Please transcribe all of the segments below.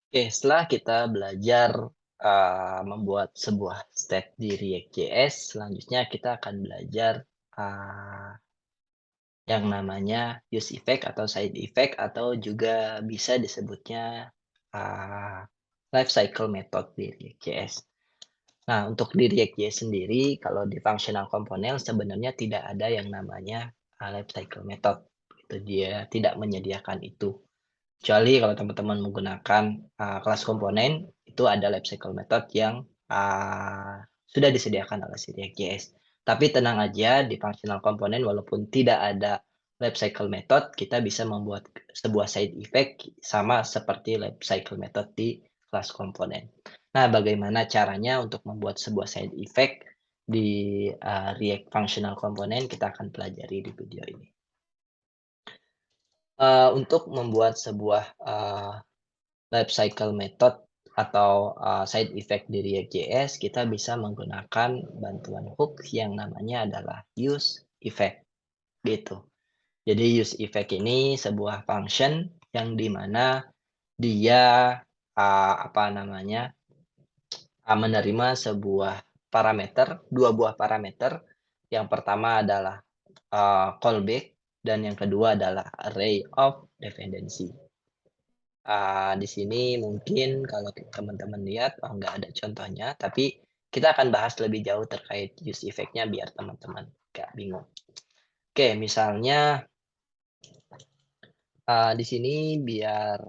Oke, setelah kita belajar, membuat sebuah state di React.js, selanjutnya kita akan belajar, eee, yang namanya use effect atau side effect atau juga bisa disebutnya, eee, life cycle method di React.js. Nah, untuk di React.js sendiri, kalau di functional component sebenarnya tidak ada yang namanya, life cycle method, itu dia tidak menyediakan itu. Kecuali kalau teman-teman menggunakan, kelas komponen, itu ada life cycle method yang, sudah disediakan oleh si React.js. Tapi tenang aja di functional komponen walaupun tidak ada life cycle method, kita bisa membuat sebuah side effect sama seperti life cycle method di kelas komponen. Nah, bagaimana caranya untuk membuat sebuah side effect di, React functional component kita akan pelajari di video ini. Untuk membuat sebuah, life cycle method atau, side effect di React.js, kita bisa menggunakan bantuan hook yang namanya adalah use effect, gitu. Jadi use effect ini sebuah function yang di mana dia, apa namanya, menerima sebuah parameter, 2 buah parameter. Yang pertama adalah, callback dan yang kedua adalah array of dependency. Di sini mungkin kalau teman-teman lihat, nggak ada contohnya, tapi kita akan bahas lebih jauh terkait use effect-nya biar teman-teman nggak bingung. Oke, misalnya, di sini biar,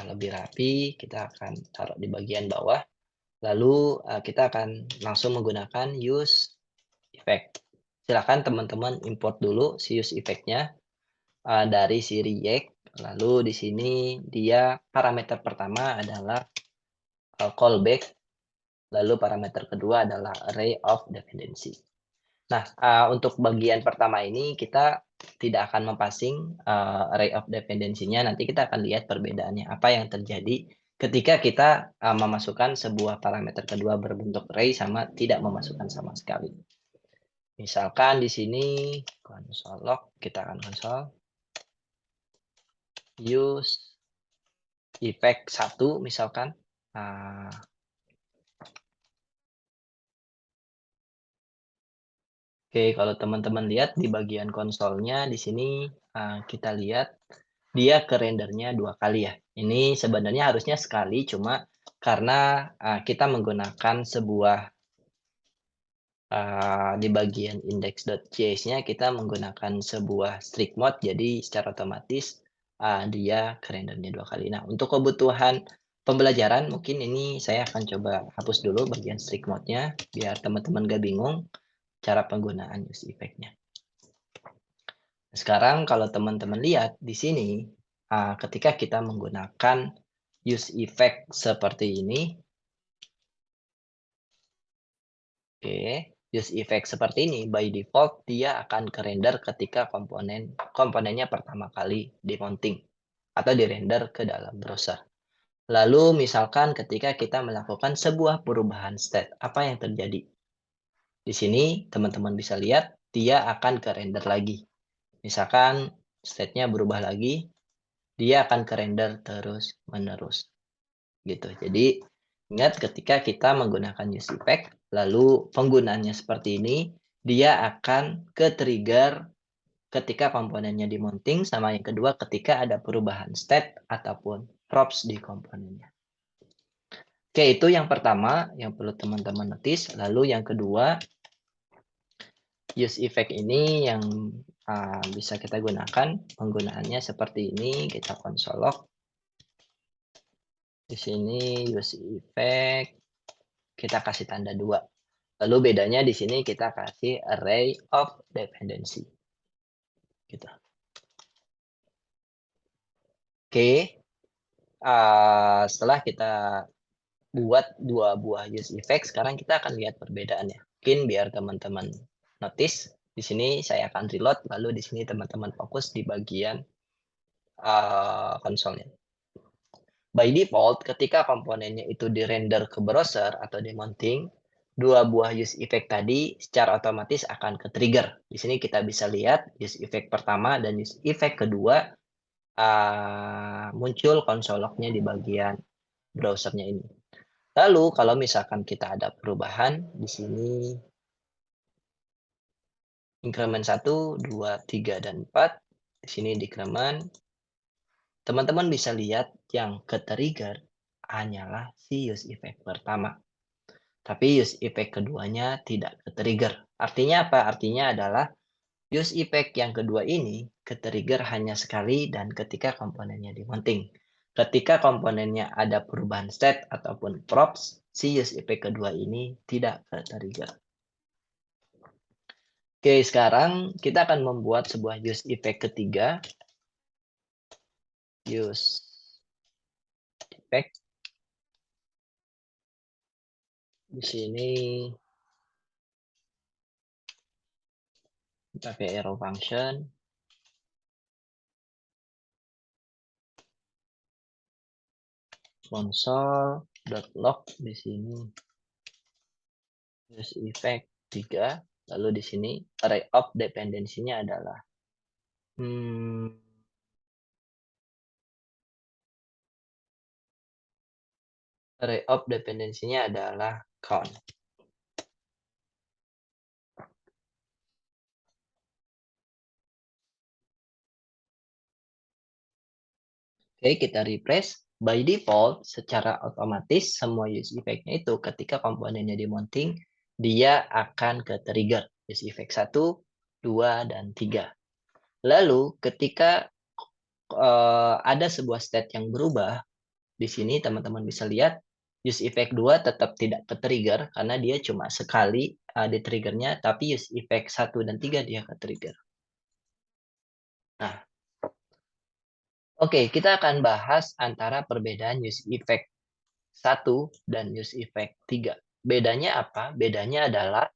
lebih rapi, kita akan taruh di bagian bawah, lalu, kita akan langsung menggunakan use effect. Silakan teman-teman import dulu si use effect-nya, dari si React, lalu di sini dia parameter pertama adalah, callback. Lalu parameter kedua adalah array of dependency. Nah, untuk bagian pertama ini kita tidak akan mempassing, array of dependency-nya, nanti kita akan lihat perbedaannya, apa yang terjadi ketika kita, memasukkan sebuah parameter kedua berbentuk array sama tidak memasukkan sama sekali. Misalkan di sini console log, kita akan console use effect 1 misalkan, eee Oke, kalau teman-teman lihat di bagian konsolnya di sini, kita lihat dia ke-render-nya 2 kali ya. Ini sebenarnya harusnya sekali, cuma karena, kita menggunakan sebuah, di bagian index.js-nya kita menggunakan sebuah strict mode, jadi secara otomatis, dia ke-render-nya 2 kali. Nah, untuk kebutuhan pembelajaran mungkin ini saya akan coba hapus dulu bagian strict mode-nya, biar teman-teman nggak bingung cara penggunaan use effect-nya. Sekarang kalau teman-teman lihat di sini, ketika kita menggunakan use effect seperti ini, oke, use effect seperti ini by default dia akan ke-render ketika komponennya pertama kali di-mounting atau di-render ke dalam browser. Lalu misalkan ketika kita melakukan sebuah perubahan state, apa yang terjadi? Di sini teman-teman bisa lihat dia akan ke-render lagi. Misalkan state-nya berubah lagi, dia akan ke-render terus-menerus, gitu. Jadi, ingat ketika kita menggunakan use effect, lalu penggunaannya seperti ini, dia akan ke-trigger ketika komponennya di-mounting, sama yang kedua ketika ada perubahan state ataupun props di komponennya. Oke, itu yang pertama yang perlu teman-teman notice. Lalu yang kedua, use effect ini yang, bisa kita gunakan, penggunaannya seperti ini, kita console log. Di sini use effect, kita kasih tanda 2. Lalu bedanya di sini kita kasih array of dependency, gitu. Oke, setelah kita buat 2 buah use effect, sekarang kita akan lihat perbedaannya. Mungkin biar teman-teman notice, di sini saya akan reload, lalu di sini teman-teman fokus di bagian, konsolnya. By default, ketika komponennya itu di-render ke browser atau di-mounting, 2 buah use effect tadi secara otomatis akan ke-trigger. Di sini kita bisa lihat use effect pertama dan use effect kedua, muncul console log-nya di bagian browsernya ini. Lalu kalau misalkan kita ada perubahan di sini increment 1, 2, 3, dan 4, di sini decrement, teman-teman bisa lihat yang ke-trigger hanyalah si use effect pertama. Tapi use effect keduanya tidak ke-trigger. Artinya apa? Artinya adalah use effect yang kedua ini ke-trigger hanya sekali dan ketika komponennya di-mounting. Ketika komponennya ada perubahan state ataupun props, si use effect kedua ini tidak ke-trigger. Oke, sekarang kita akan membuat sebuah use effect ketiga. Use effect. Di sini pakai arrow function. Console.log di sini use effect 3. Lalu di sini array of dependensinya adalah array of dependensinya adalah count. Oke, kita refresh. By default, secara otomatis semua use effect-nya itu ketika komponennya di-mounting, dia akan ke-trigger. Use effect 1, 2, dan 3. Lalu ketika ada sebuah state yang berubah, di sini teman-teman bisa lihat use effect 2 tetap tidak ke-trigger karena dia cuma sekali di-triggernya, tapi use effect 1 dan 3 dia ke-trigger. Nah, oke, kita akan bahas antara perbedaan use effect 1 dan use effect 3. Bedanya apa? Bedanya adalah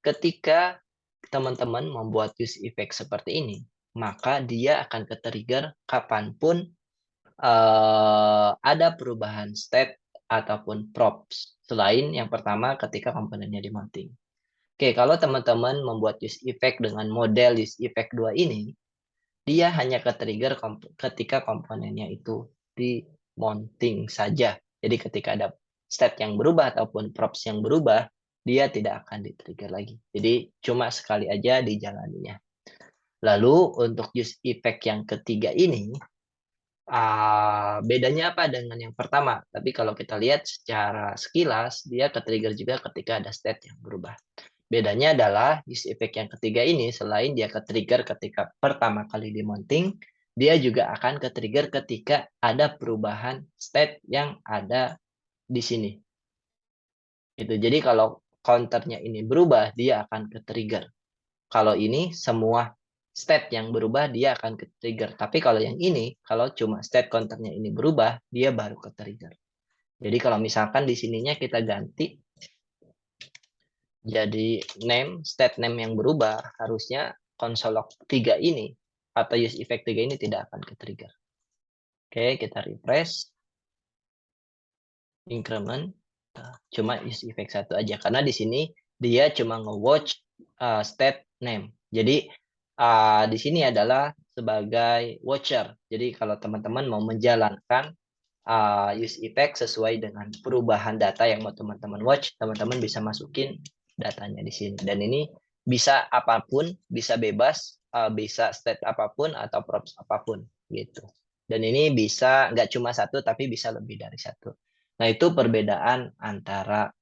ketika teman-teman membuat use effect seperti ini, maka dia akan ke-trigger kapanpun ada perubahan state ataupun props. Selain yang pertama ketika komponennya di-mounting. Oke, kalau teman-teman membuat use effect dengan model use effect 2 ini, dia hanya ke-trigger ketika komponennya itu di-mounting saja. Jadi ketika ada state yang berubah ataupun props yang berubah, dia tidak akan di-trigger lagi. Jadi cuma sekali aja dijalaninya. Lalu untuk use effect yang ketiga ini, bedanya apa dengan yang pertama? Tapi kalau kita lihat secara sekilas, dia ke-trigger juga ketika ada state yang berubah. Bedanya adalah use effect yang ketiga ini, selain dia ke-trigger ketika pertama kali di-mounting, dia juga akan ke-trigger ketika ada perubahan state yang ada di sini. Gitu. Jadi kalau counternya ini berubah, dia akan ke-trigger. Kalau ini semua state yang berubah, dia akan ke-trigger. Tapi kalau yang ini, kalau cuma state counternya ini berubah, dia baru ke-trigger. Jadi kalau misalkan di sininya kita ganti jadi state name yang berubah, harusnya console log 3 ini atau use effect 3 ini tidak akan ke-trigger. Oke, kita refresh. Increment. Cuma use effect 1 aja. Karena di sini dia cuma nge-watch state name. Jadi di sini adalah sebagai watcher. Jadi kalau teman-teman mau menjalankan use effect sesuai dengan perubahan data yang mau teman-teman watch, teman-teman bisa masukin datanya di sini. Dan ini bisa apapun, bisa bebas, bisa state apapun atau props apapun gitu. Dan ini bisa nggak cuma satu, tapi bisa lebih dari satu. Nah, itu perbedaan antara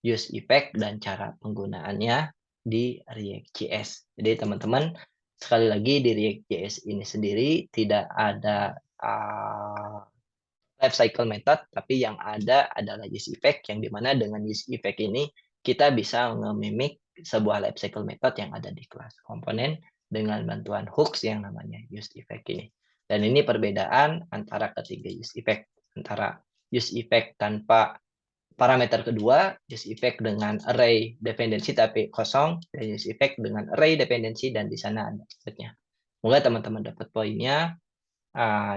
use effect dan cara penggunaannya di React.js. Jadi teman-teman, sekali lagi di React.js ini sendiri tidak ada life cycle method, tapi yang ada adalah use effect, yang dimana dengan use effect ini kita bisa nge-mimic sebuah life cycle method yang ada di kelas komponen dengan bantuan hooks yang namanya use effect ini. Dan ini perbedaan antara ketiga use effect, antara use effect tanpa parameter kedua, use effect dengan array dependensi tapi kosong, dan use effect dengan array dependensi dan di sana ada setnya. Semoga teman-teman dapat poinnya.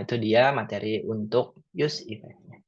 Itu dia materi untuk use effect.